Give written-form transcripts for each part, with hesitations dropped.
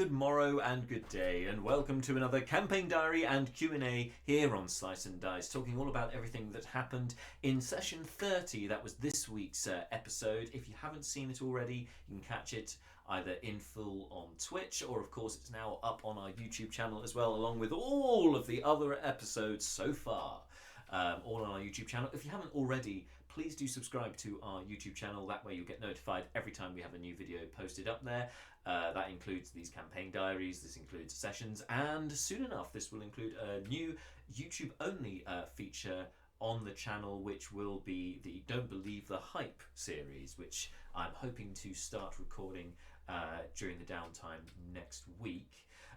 good morrow and good day, and welcome to another campaign diary and Q&A here on Slice and Dice, talking all about everything that happened in session 30. That was this week's episode. If you haven't seen it already, you can catch it either in full on Twitch, or of course it's now up on our YouTube channel as well, along with all of the other episodes so far, all on our YouTube channel. If you haven't already, please do subscribe to our YouTube channel. That way you'll get notified every time we have a new video posted up there. That includes these campaign diaries, this includes sessions, and soon enough this will include a new YouTube only feature on the channel, which will be the Don't Believe the Hype series, which I'm hoping to start recording during the downtime next week,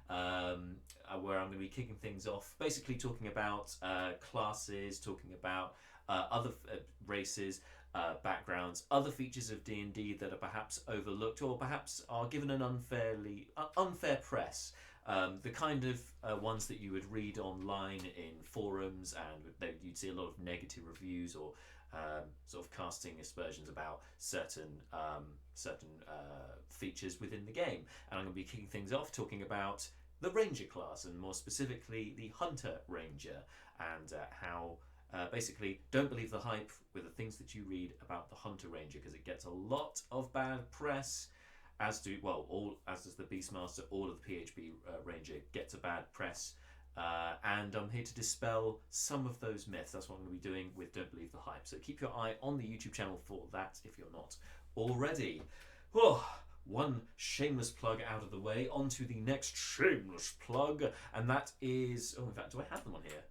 where I'm going to be kicking things off, basically talking about classes, talking about other races, backgrounds, other features of D&D that are perhaps overlooked or perhaps are given an unfair press. The kind of ones that you would read online in forums, and you'd see a lot of negative reviews or sort of casting aspersions about certain features within the game. And I'm going to be kicking things off talking about the Ranger class, and more specifically the Hunter Ranger, and how basically don't believe the hype with the things that you read about the Hunter Ranger, because it gets a lot of bad press, as does the Beastmaster. All of the PHB Ranger gets a bad press, and I'm here to dispel some of those myths. That's what I'm going to be doing with Don't Believe the Hype, so keep your eye on the YouTube channel for that if you're not already. One shameless plug out of the way, on to the next shameless plug, and that is, in fact, do I have them on here?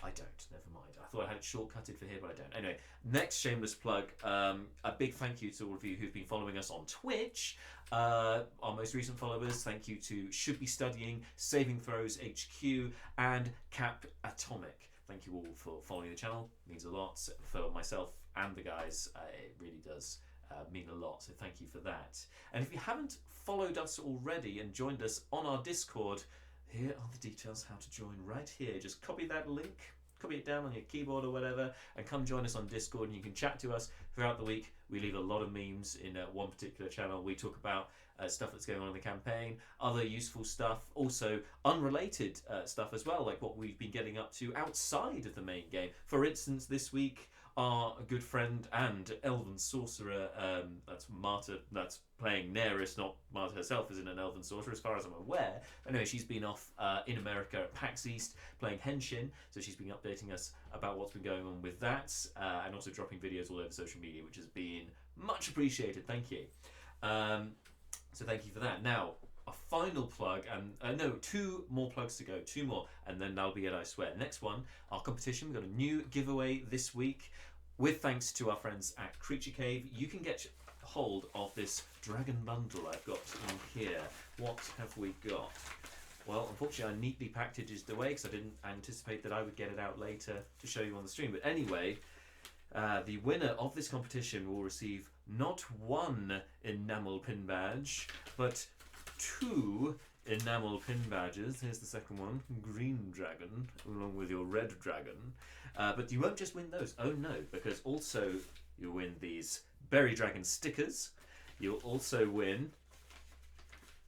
I don't, never mind. I thought I had it shortcutted for here, but I don't. Anyway, next shameless plug, a big thank you to all of you who've been following us on Twitch. Our most recent followers, thank you to Should Be Studying, Saving Throws HQ, and Cap Atomic. Thank you all for following the channel. It means a lot for myself and the guys. It really does mean a lot, so thank you for that. And if you haven't followed us already and joined us on our Discord, here are the details how to join right here. Just copy that link, copy it down on your keyboard or whatever, and come join us on Discord, and you can chat to us throughout the week. We leave a lot of memes in one particular channel. We talk about stuff that's going on in the campaign, other useful stuff, also unrelated stuff as well, like what we've been getting up to outside of the main game. For instance, this week, our good friend and elven sorcerer, that's Marta, that's playing Neris, not Marta herself isn't an elven sorcerer as far as I'm aware. Anyway, she's been off in America at PAX East playing Henshin, so she's been updating us about what's been going on with that, and also dropping videos all over social media, which has been much appreciated. Thank you. So thank you for that. Now, a final plug, and no, two more plugs to go, two more, and then that'll be it, I swear. Next one, our competition. We've got a new giveaway this week, with thanks to our friends at Creature Cave. You can get hold of this dragon bundle I've got in here. What have we got? Well, unfortunately I neatly packaged it away because I didn't anticipate that I would get it out later to show you on the stream. But anyway, the winner of this competition will receive not one enamel pin badge, but two enamel pin badges. Here's the second one, green dragon, along with your red dragon. But you won't just win those. Oh no, because also you win these berry dragon stickers. You'll also win,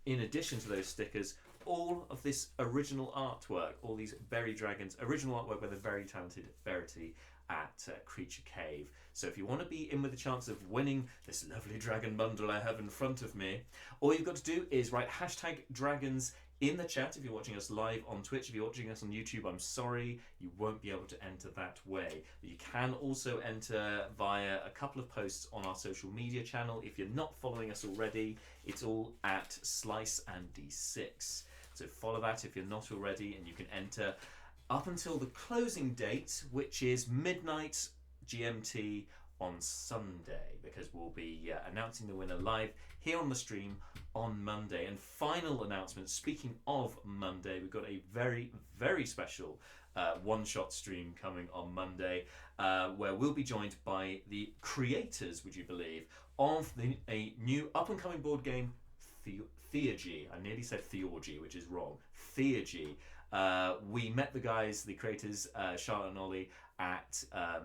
in addition to those stickers, all of this original artwork, all these berry dragons, original artwork by the very talented Verity at Creature Cave. So if you want to be in with a chance of winning this lovely dragon bundle I have in front of me, all you've got to do is write #dragons in the chat if you're watching us live on Twitch. If you're watching us on YouTube, I'm sorry, you won't be able to enter that way. But you can also enter via a couple of posts on our social media channel. If you're not following us already, it's all at slice&d6. So follow that if you're not already, and you can enter up until the closing date, which is midnight GMT on Sunday, because we'll be announcing the winner live here on the stream on Monday. And final announcement, speaking of Monday, we've got a very, very special one-shot stream coming on Monday, where we'll be joined by the creators, would you believe, of a new up-and-coming board game, Theurgy. I nearly said Theurgy, which is wrong. Theurgy. We met the guys, the creators, Charlotte and Ollie, at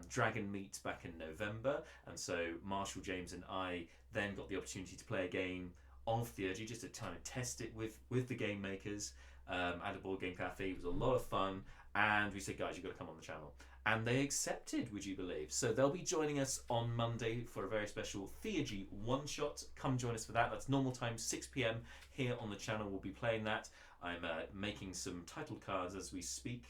Dragon Meet back in November, and so Marshall, James and I then got the opportunity to play a game of Theurgy just to kind of test it with the game makers at a board game cafe. It was a lot of fun, and we said, guys, you've got to come on the channel. And they accepted, would you believe? So they'll be joining us on Monday for a very special Theurgy one-shot. Come join us for that. That's normal time, 6 p.m. here on the channel. We'll be playing that. I'm making some title cards as we speak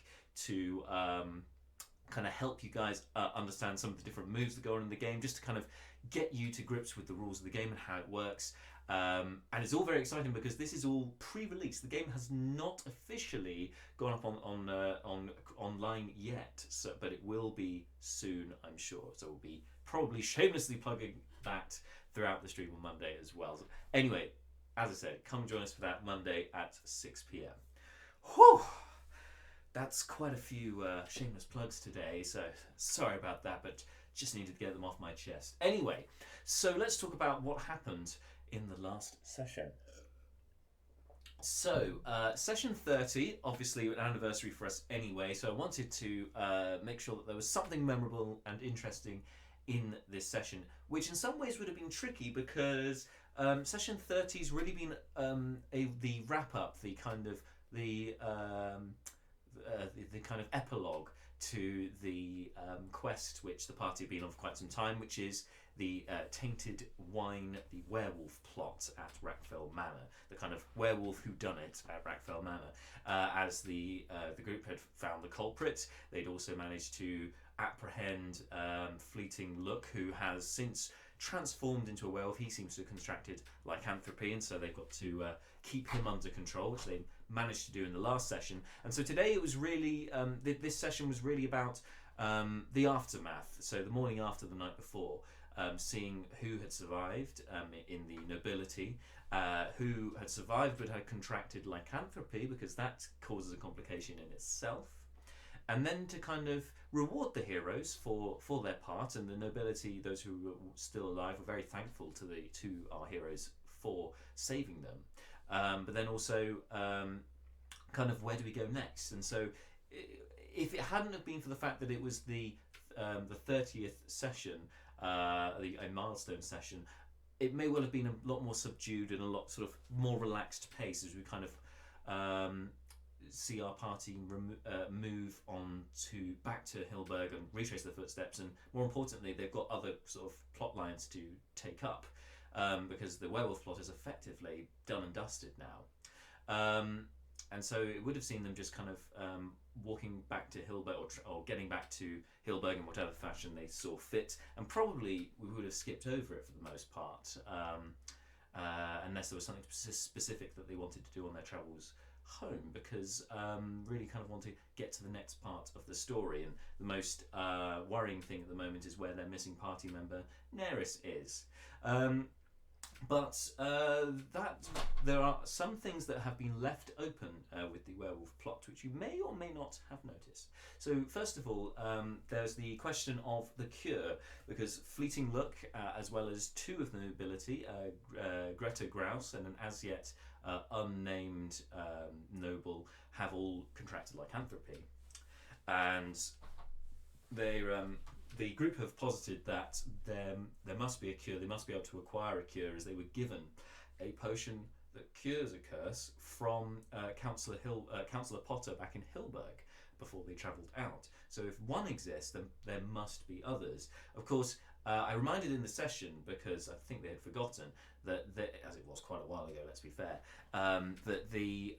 to kind of help you guys understand some of the different moves that go on in the game, just to kind of get you to grips with the rules of the game and how it works. And it's all very exciting because this is all pre-release. The game has not officially gone up on online yet, so, but it will be soon, I'm sure. So we'll be probably shamelessly plugging that throughout the stream on Monday as well. So anyway, as I said, come join us for that Monday at 6 p.m. Whew! That's quite a few shameless plugs today, so sorry about that, but just needed to get them off my chest. Anyway, so let's talk about what happened in the last session. So, session 30, obviously an anniversary for us anyway, so I wanted to make sure that there was something memorable and interesting in this session, which in some ways would have been tricky because session 30's really been the wrap-up, the kind of the kind of epilogue to the quest which the party have been on for quite some time, which is the tainted wine, the werewolf plot at Rackfell Manor, the kind of werewolf whodunit at Rackfell Manor. As the group had found the culprit, they'd also managed to apprehend Fleeting Look, who has since transformed into a werewolf. He seems to have contracted lycanthropy, and so they've got to keep him under control, which they managed to do in the last session. And so today it was really, this session was really about the aftermath, so the morning after the night before, seeing who had survived in the nobility, who had survived but had contracted lycanthropy, because that causes a complication in itself, and then to kind of reward the heroes for their part. And the nobility, those who were still alive, were very thankful to our heroes for saving them. But then also kind of where do we go next? And so if it hadn't have been for the fact that it was the 30th session, a milestone session, it may well have been a lot more subdued and a lot sort of more relaxed pace as we kind of see our party move on back to Hilberg and retrace their footsteps. And more importantly, they've got other sort of plot lines to take up, because the werewolf plot is effectively done and dusted now. And so it would have seen them just kind of walking back to Hilberg, or getting back to Hilberg in whatever fashion they saw fit, and probably we would have skipped over it for the most part, unless there was something specific that they wanted to do on their travels home, because really kind of want to get to the next part of the story. And the most worrying thing at the moment is where their missing party member Nerys is. But there are some things that have been left open with the werewolf plot, which you may or may not have noticed. So first of all, there's the question of the cure, because Fleeting Look, as well as two of the nobility, Greta Grouse and an as yet unnamed noble, have all contracted lycanthropy. And the group have posited that there must be a cure. They must be able to acquire a cure, as they were given a potion that cures a curse from Councillor Potter back in Hilberg before they travelled out. So if one exists, then there must be others. Of course, I reminded in the session, because I think they had forgotten that as it was quite a while ago, let's be fair, that the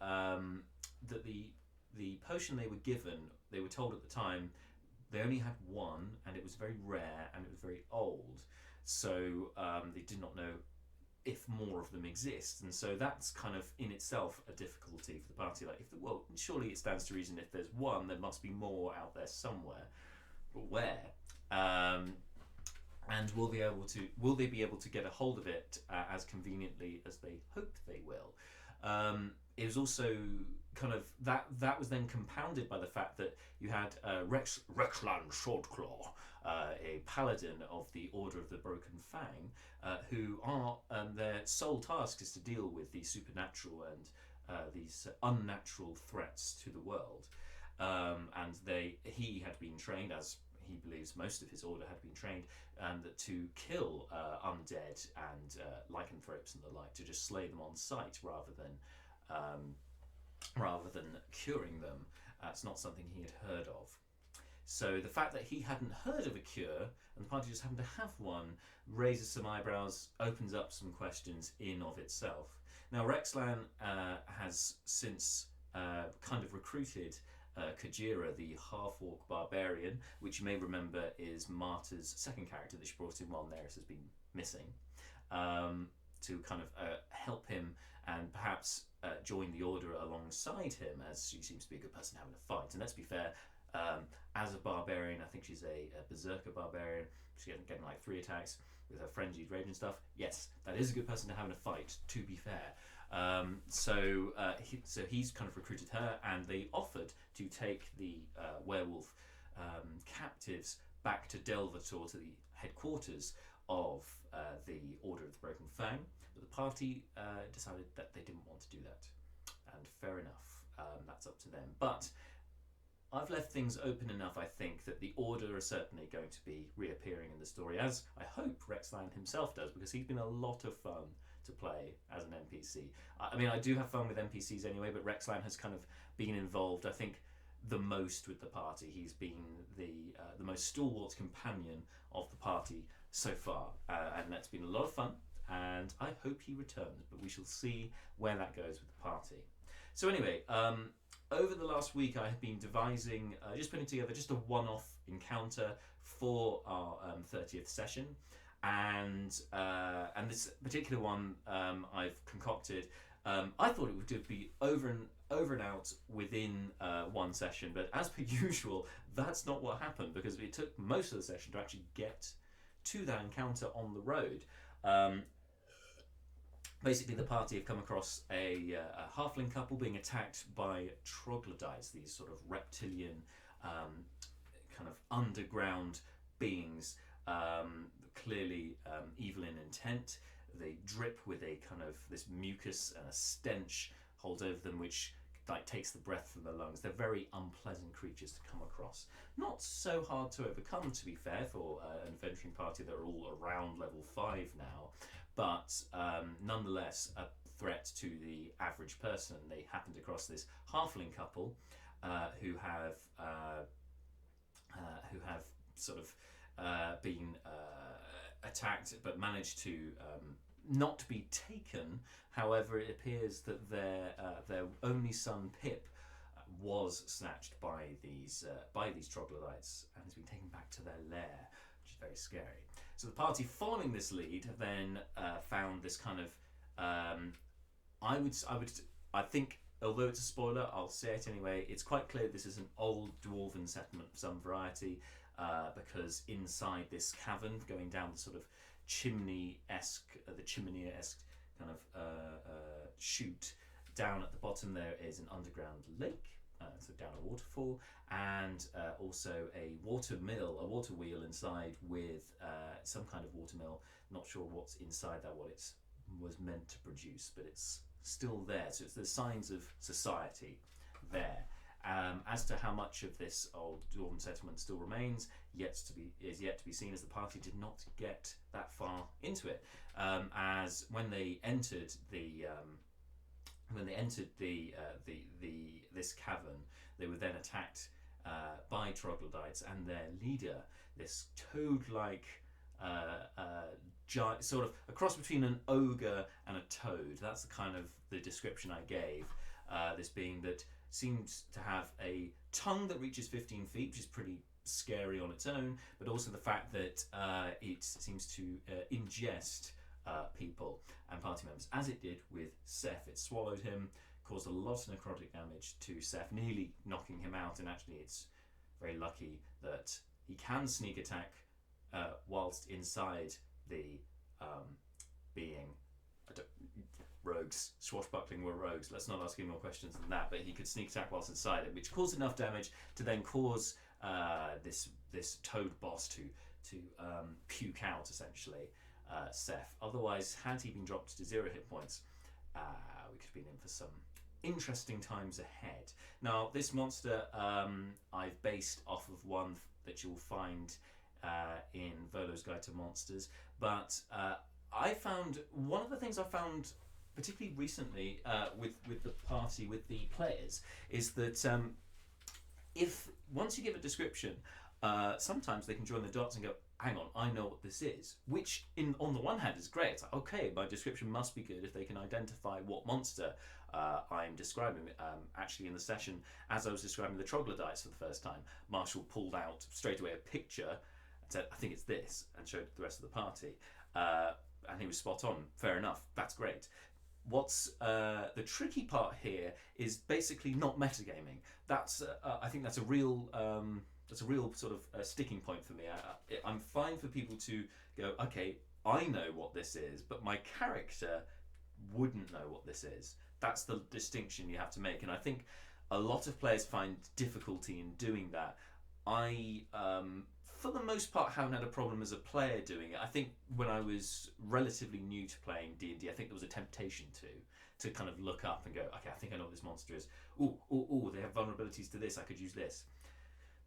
potion they were given, they were told at the time, they only had one, and it was very rare, and it was very old. So they did not know if more of them exist. And so that's kind of in itself a difficulty for the party. Like, well, surely it stands to reason if there's one, there must be more out there somewhere. But where? And will they be able to get a hold of it as conveniently as they hope they will? It was also kind of that was then compounded by the fact that you had Rexland Shortclaw, a paladin of the Order of the Broken Fang, who are their sole task is to deal with the supernatural and these unnatural threats to the world. And he had been trained, as he believes most of his order had been trained to kill undead and lycanthropes and the like, to just slay them on sight rather than curing them. It's not something he had heard of. So the fact that he hadn't heard of a cure and the party just happened to have one raises some eyebrows, opens up some questions in of itself. Now Rexlan has since kind of recruited Kajira, the half-orc barbarian, which you may remember is Marta's second character that she brought in while Neris has been missing, to kind of help him and perhaps join the order alongside him, as she seems to be a good person having a fight. And let's be fair, as a barbarian, I think she's a berserker barbarian. She's getting like 3 attacks with her frenzied rage and stuff. Yes, that is a good person to have in a fight, to be fair. So he's kind of recruited her, and they offered to take the werewolf captives back to Delvator, to the headquarters of the Order of the Broken Fang. But the party decided that they didn't want to do that, and fair enough, that's up to them. But I've left things open enough, I think, that the Order are certainly going to be reappearing in the story, as I hope Rexland himself does, because he's been a lot of fun to play as an NPC. I mean, I do have fun with NPCs anyway, but Rexland has kind of been involved, I think, the most with the party. He's been the most stalwart companion of the party so far, and that's been a lot of fun, and I hope he returns, but we shall see where that goes with the party. So anyway, over the last week I have been devising, just putting together just a one-off encounter for our 30th session, and this particular one I've concocted. I thought it would be over and out within one session, but as per usual, that's not what happened, because it took most of the session to actually get to that encounter on the road. Basically, the party have come across a halfling couple being attacked by troglodytes, these sort of reptilian, kind of underground beings, clearly evil in intent. They drip with a kind of this mucus and a stench holds over them, which like takes the breath from the lungs. They're very unpleasant creatures to come across. Not so hard to overcome, to be fair, for an adventuring party that are all around level 5 now. But nonetheless, a threat to the average person. They happened across this halfling couple who have sort of been attacked, but managed to not be taken. However, it appears that their only son Pip was snatched by these troglodytes and has been taken back to their lair, which is very scary. So the party, following this lead, have then found this kind of I think, although it's a spoiler, I'll say it anyway. It's quite clear this is an old dwarven settlement of some variety, because inside this cavern, going down the sort of chimney-esque kind of chute, down at the bottom there is an underground lake, so down a waterfall, and also a water wheel inside with some kind of water mill. Not sure what's inside that, what it was meant to produce, but it's still there. So it's the signs of society there. As to how much of this old dwarven settlement still remains, is yet to be seen, as the party did not get that far into it. As when they entered this cavern, they were then attacked by troglodytes, and their leader, this toad-like giant, sort of a cross between an ogre and a toad. That's the kind of the description I gave. This being that seems to have a tongue that reaches 15 feet, which is pretty scary on its own, but also the fact that it seems to ingest people and party members, as it did with Seth. It swallowed him, caused a lot of necrotic damage to Seth, nearly knocking him out, and actually it's very lucky that he can sneak attack whilst inside the being. Rogues, swashbuckling were rogues. Let's not ask any more questions than that. But he could sneak attack whilst inside it, which caused enough damage to then cause this toad boss to puke out, essentially, Seth. Otherwise, had he been dropped to 0 hit points, we could have been in for some interesting times ahead. Now, this monster I've based off of one that you'll find in Volo's Guide to Monsters, but I found one of the things I found particularly recently with the party with the players is that if once you give a description, sometimes they can join the dots and go, hang on, I know what this is. Which, on the one hand, is great. It's like, okay, my description must be good if they can identify what monster I'm describing. Actually, in the session, as I was describing the troglodytes for the first time, Marshall pulled out straight away a picture and said, I think it's this, and showed the rest of the party. And he was spot on. Fair enough. That's great. What's the tricky part here is basically not metagaming. That's I think that's a real sort of sticking point for me. I'm fine for people to go, okay, I know what this is, but my character wouldn't know what this is. That's the distinction you have to make, and I think a lot of players find difficulty in doing that. I for the most part haven't had a problem as a player doing it. I think when I was relatively new to playing D&D, I think there was a temptation to kind of look up and go, okay, I think I know what this monster is. Ooh, they have vulnerabilities to this, I could use this.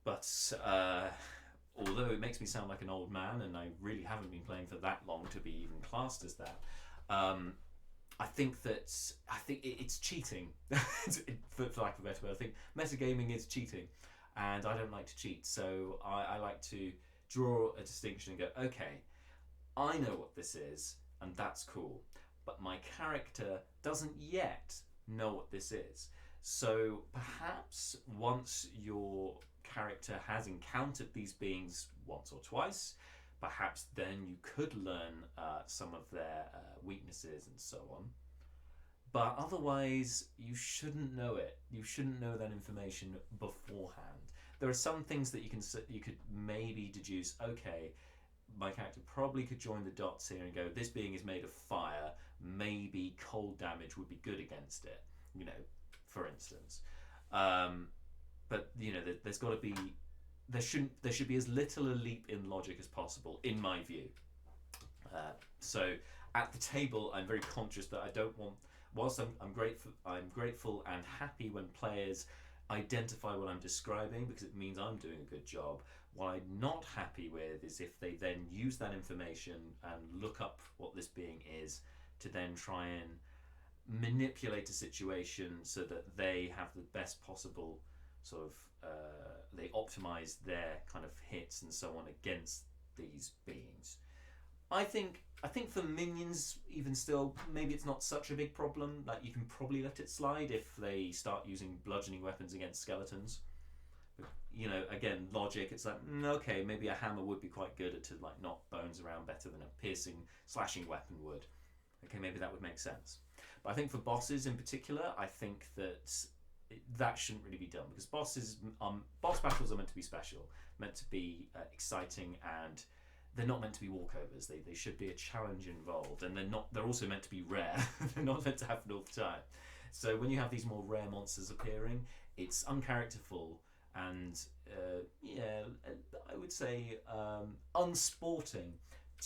But although it makes me sound like an old man, and I really haven't been playing for that long to be even classed as that, I think it's cheating. for lack of a better word, I think metagaming is cheating, and I don't like to cheat. So I like to draw a distinction and go, okay, I know what this is, and that's cool, but my character doesn't yet know what this is. So perhaps once your character has encountered these beings once or twice, perhaps then you could learn some of their weaknesses and so on. But otherwise, you shouldn't know it. You shouldn't know that information beforehand. There are some things that you could maybe deduce. Okay, my character probably could join the dots here and go, this being is made of fire. Maybe cold damage would be good against it. You know, for instance. But you know, there's got to be, there should be as little a leap in logic as possible, in my view. So at the table, I'm very conscious that I don't want. Whilst I'm grateful and happy when players identify what I'm describing because it means I'm doing a good job. What I'm not happy with is if they then use that information and look up what this being is to then try and manipulate a situation so that they have the best possible sort of they optimize their kind of hits and so on against these beings. I think for minions, even still, maybe it's not such a big problem. Like, you can probably let it slide if they start using bludgeoning weapons against skeletons. But, you know, again, logic, it's like, okay, maybe a hammer would be quite good to like knock bones around better than a piercing, slashing weapon would. Okay, maybe that would make sense. But I think for bosses in particular, I think that shouldn't really be done, because boss battles are meant to be special, meant to be exciting, and they're not meant to be walkovers. They should be a challenge involved, and they're also meant to be rare. They're not meant to happen all the time. So when you have these more rare monsters appearing, it's uncharacterful and I would say unsporting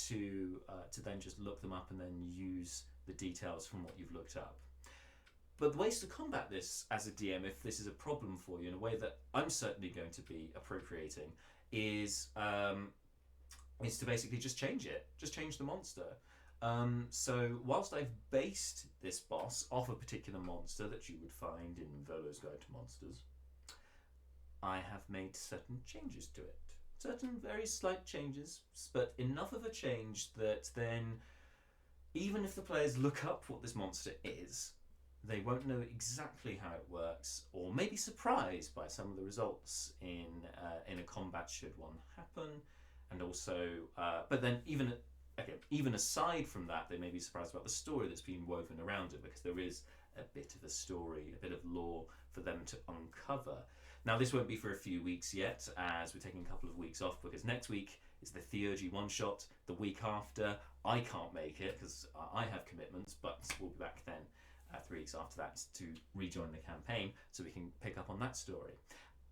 to then just look them up and then use the details from what you've looked up. But the ways to combat this as a DM, if this is a problem for you, in a way that I'm certainly going to be appropriating, is to basically just change it. Just change the monster. So whilst I've based this boss off a particular monster that you would find in Volo's Guide to Monsters, I have made certain changes to it. Certain very slight changes, but enough of a change that then, even if the players look up what this monster is, they won't know exactly how it works, or may be surprised by some of the results in a combat should one happen. And also, but then even aside from that, they may be surprised about the story that's been woven around it, because there is a bit of a story, a bit of lore for them to uncover. Now, this won't be for a few weeks yet, as we're taking a couple of weeks off, because next week is the Theurgy one-shot. The week after, I can't make it because I have commitments, but we'll be back then 3 weeks after that to rejoin the campaign so we can pick up on that story.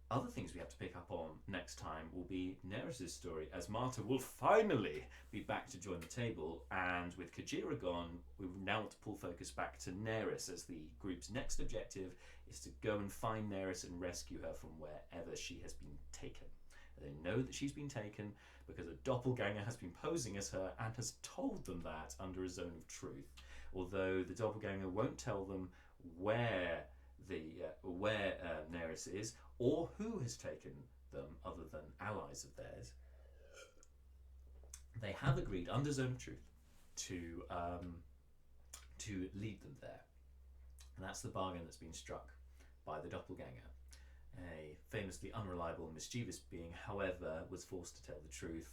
Other things we have to pick up on next time will be Neris's story, as Marta will finally be back to join the table, and with Kajira gone, we now want to pull focus back to Neris, as the group's next objective is to go and find Neris and rescue her from wherever she has been taken. They know that she's been taken because a doppelganger has been posing as her and has told them that under a zone of truth, although the doppelganger won't tell them where Neris is, or who has taken them other than allies of theirs. They have agreed under zone of truth to lead them there, and that's the bargain that's been struck by the doppelganger. A famously unreliable and mischievous being, however, was forced to tell the truth.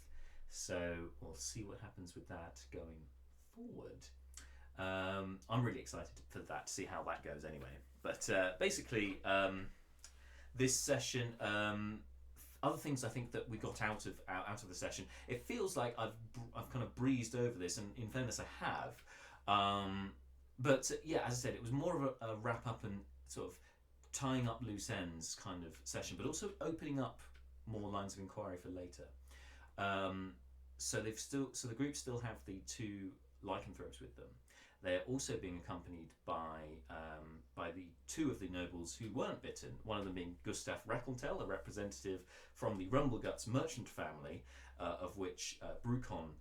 So we'll see what happens with that going forward. I'm really excited for that, to see how that goes anyway. But basically, this session, other things I think that we got out of the session, it feels like I've kind of breezed over this, and in fairness, I have. But yeah, as I said, it was more of a wrap up and sort of tying up loose ends kind of session, but also opening up more lines of inquiry for later. So the group still have the two lycanthropes with them. They're also being accompanied by the two of the nobles who weren't bitten, one of them being Gustav Reckeltel, a representative from the Rumbleguts merchant family, of which Brucon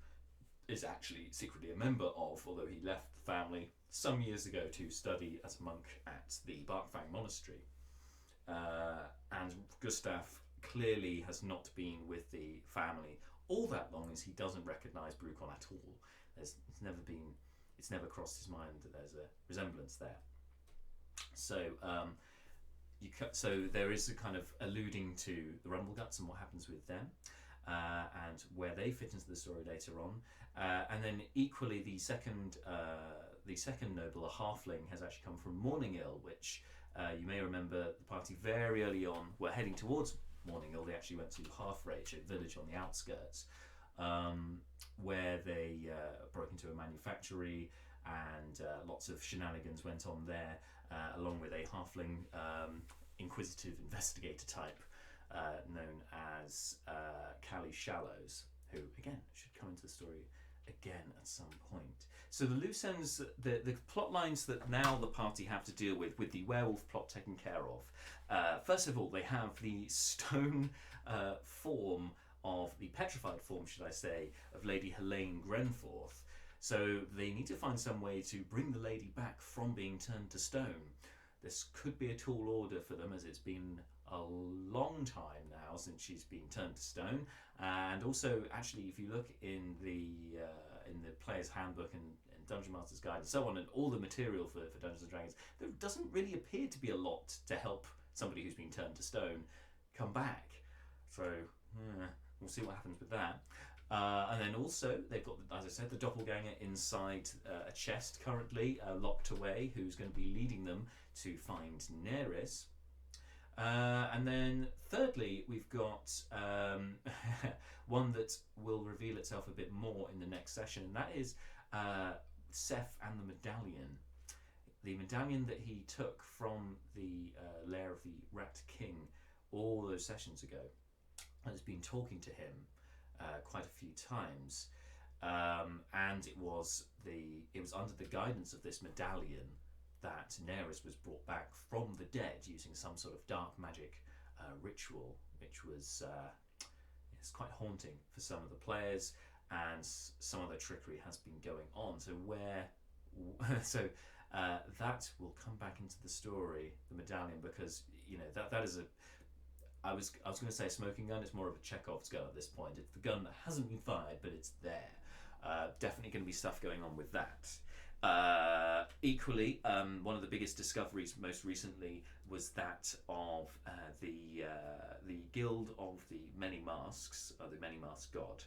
is actually secretly a member of, although he left the family some years ago to study as a monk at the Barkfang Monastery. And Gustav clearly has not been with the family all that long, as he doesn't recognise Brucon at all. It's never crossed his mind that there's a resemblance there. So so there is a kind of alluding to the Rumbleguts and what happens with them, and where they fit into the story later on. And then equally, the second noble, a halfling, has actually come from Morningill, which you may remember the party very early on were heading towards Morningill. They actually went to Halfrage, a village on the outskirts, where they broke into a manufactory, and lots of shenanigans went on there, along with a halfling inquisitive investigator type known as Callie Shallows, who again should come into the story again at some point. So the loose ends, the plot lines that now the party have to deal with the werewolf plot taken care of. First of all, they have the stone form of the petrified form, should I say, of Lady Helene Grenforth. So they need to find some way to bring the lady back from being turned to stone. This could be a tall order for them, as it's been a long time now since she's been turned to stone. And also, actually, if you look in the player's handbook and Dungeon Master's Guide and so on, and all the material for Dungeons and Dragons, there doesn't really appear to be a lot to help somebody who's been turned to stone come back. So we'll see what happens with that. And then also, they've got, as I said, the doppelganger inside a chest currently, locked away, who's going to be leading them to find Neris. And then thirdly, we've got one that will reveal itself a bit more in the next session, and that is Seth and the medallion. The medallion that he took from the lair of the Rat King all those sessions ago, has been talking to him quite a few times, and it was under the guidance of this medallion that Neris was brought back from the dead using some sort of dark magic ritual, which was it's quite haunting for some of the players, and some of the trickery has been going on. So that will come back into the story, the medallion, because that is a. I was going to say smoking gun. It's more of a Chekhov's gun at this point. It's the gun that hasn't been fired, but it's there. Definitely going to be stuff going on with that. Equally, one of the biggest discoveries most recently was that of the Guild of the Many Masks, or the Many Masked God.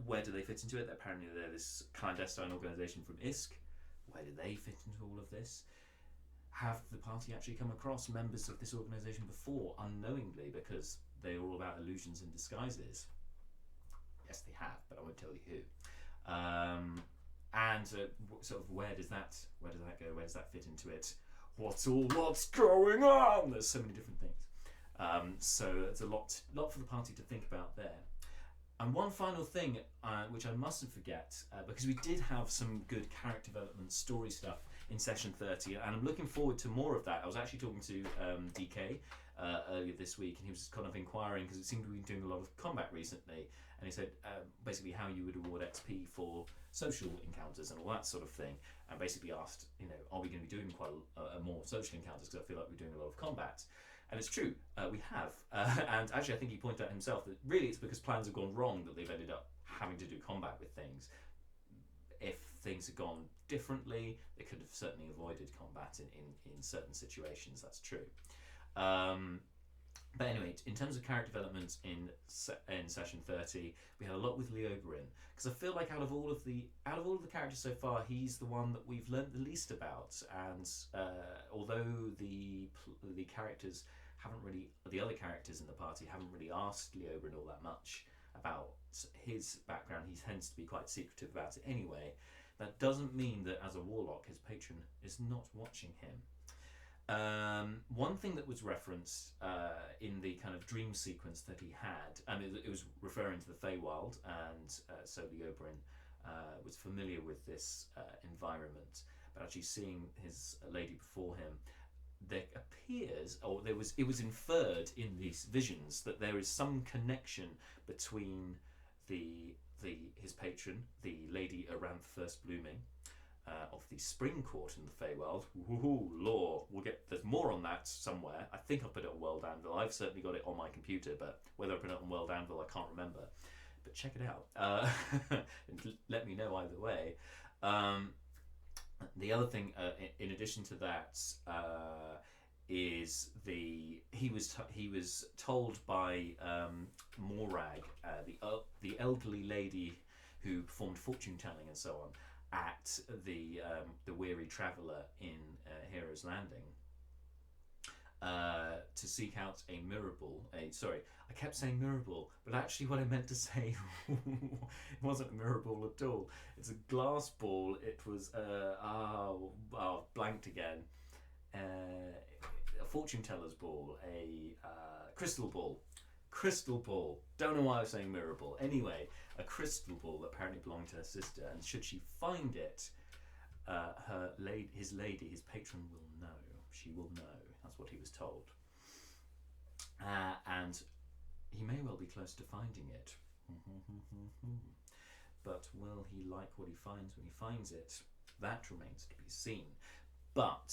Where do they fit into it? Apparently they're this clandestine organisation from Isk. Where do they fit into all of this? Have the party actually come across members of this organisation before, unknowingly, because they're all about illusions and disguises? Yes, they have, but I won't tell you who. And sort of where does that go? Where does that fit into it? what's going on? There's so many different things. So it's a lot for the party to think about there. And one final thing, which I mustn't forget, because we did have some good character development story stuff in session 30, and I'm looking forward to more of that. I was actually talking to DK earlier this week, and he was kind of inquiring, because it seemed to be doing a lot of combat recently, and he said basically how you would award XP for social encounters and all that sort of thing, and basically asked, are we going to be doing quite a more social encounters, because I feel like we're doing a lot of combat. And it's true, we have. And actually, I think he pointed out himself that really it's because plans have gone wrong that they've ended up having to do combat with things. If things had gone differently, they could have certainly avoided combat in certain situations, that's true. But anyway, in terms of character development in session 30, we had a lot with Leo Bryn, because I feel like out of all of the characters so far, he's the one that we've learnt the least about. And although the characters the other characters in the party haven't really asked Leo Bryn all that much about his background, he tends to be quite secretive about it anyway. That doesn't mean that as a warlock, his patron is not watching him. One thing that was referenced in the kind of dream sequence that he had, it was referring to the Feywild, and so Leo Bryn was familiar with this environment, but actually seeing his lady before him, there appears, or it was inferred in these visions that there is some connection between his patron, the lady around the first blooming, of the spring court in the Feywild. Woohoo, lore. There's more on that somewhere. I think I've put it on World Anvil. I've certainly got it on my computer, but whether I put it on World Anvil, I can't remember. But check it out. Let me know either way. The other thing, in addition to that, is he was told by Morag, the elderly lady who performed fortune telling and so on, at the Weary Traveller in Hero's Landing, to seek out a mirror ball. Sorry, I kept saying mirror ball, but actually what I meant to say it wasn't a mirror ball at all. It's a glass ball. It was blanked again. A fortune teller's ball, a crystal ball. Crystal ball. Don't know why I was saying mirror ball. Anyway, a crystal ball that apparently belonged to her sister, and should she find it, his patron will know. She will know. That's what he was told. And he may well be close to finding it. But will he like what he finds when he finds it? That remains to be seen. But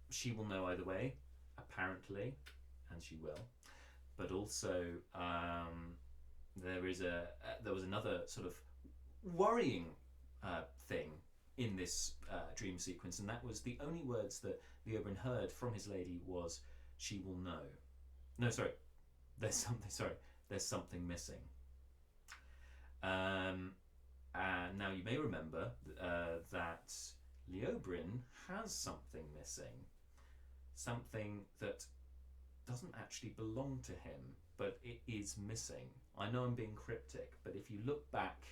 she will know either way, apparently, and she will. But also, there was another sort of worrying thing in this dream sequence, and that was the only words that Leo Bryn heard from his lady was, "She will know." No, sorry. There's something missing. Now you may remember that Leo Bryn has something missing, something that doesn't actually belong to him, but it is missing. I know I'm being cryptic, but if you look back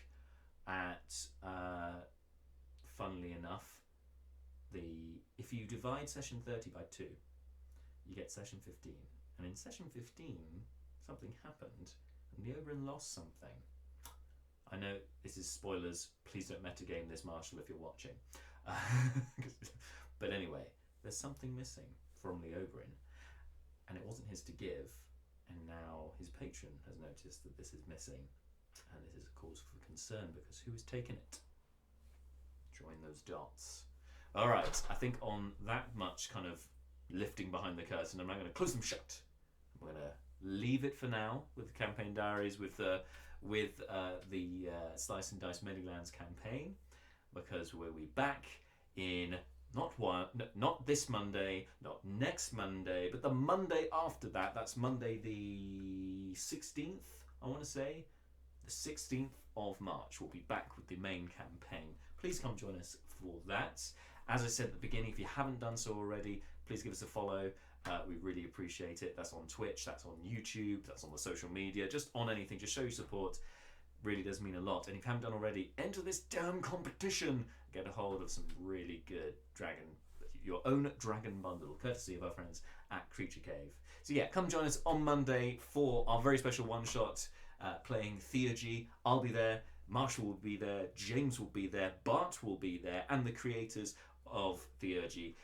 at, funnily enough, if you divide session 30 by 2, you get session 15. And in session 15, something happened, and Leo Bryn lost something. I know this is spoilers. Please don't metagame this, Marshall, if you're watching. But anyway, there's something missing from Leo Bryn, and it wasn't his to give, and now his patron has noticed that this is missing, and this is a cause for concern, because who has taken it? Join those dots. Alright, I think on that much kind of lifting behind the curtain, I'm now going to close them shut. I'm going to leave it for now with the campaign diaries, with the Slice and Dice Manylands campaign, because we'll be back in not this Monday, not next Monday, but the Monday after that. That's Monday the 16th, I want to say. The 16th of March. We'll be back with the main campaign. Please come join us for that. As I said at the beginning, if you haven't done so already, please give us a follow. We really appreciate it. That's on Twitch, that's on YouTube, that's on the social media, just on anything. Just show your support. Really does mean a lot. And if you haven't done already, enter this damn competition. Get a hold of some really good dragon your own dragon bundle, courtesy of our friends at Creature Cave. So yeah, come join us on Monday for our very special one-shot playing Theurgy. I'll be there, Marshall will be there, James will be there, Bart will be there, and the creators of Theurgy,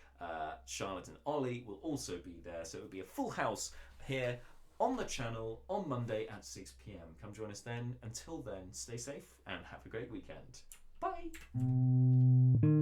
Charlotte and Ollie, will also be there. So it'll be a full house here on the channel on Monday at 6 p.m. Come join us then. Until then, stay safe and have a great weekend. Bye!